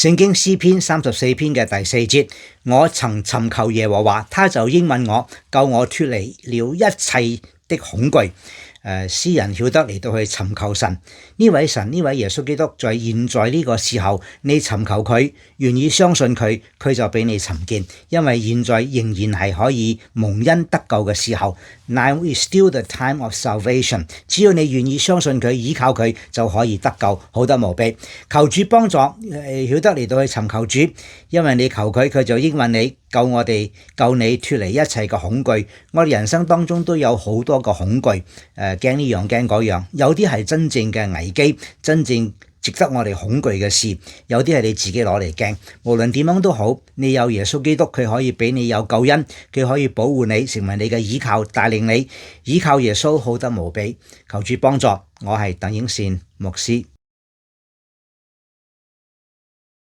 聖經詩篇34篇嘅第4節，我曾尋求耶和華，他就應允我，救我脫離了一切的恐懼。詩人曉得嚟到去尋求神，呢位神，呢位耶穌基督，在現在呢個時候，你尋求佢，願意相信佢，佢就俾你尋見，因為現在仍然係可以蒙恩得救嘅時候。Now is still the time of salvation。只要你願意相信佢，依靠佢，就可以得救，好得無比。求主幫助，曉得嚟到去尋求主，因為你求佢，佢就應允你，救我哋，救你脫離一切嘅恐懼。我哋人生當中都有好多個恐懼，驚呢樣驚嗰樣，有啲係真正嘅危機，真正值得我哋恐懼嘅事，有啲係你自己攞嚟驚。無論點樣都好，你有耶穌基督，佢可以俾你有救恩，佢可以保護你，成為你嘅依靠，帶領你依靠耶穌，好得無比。求主幫助，我係鄧英善牧師。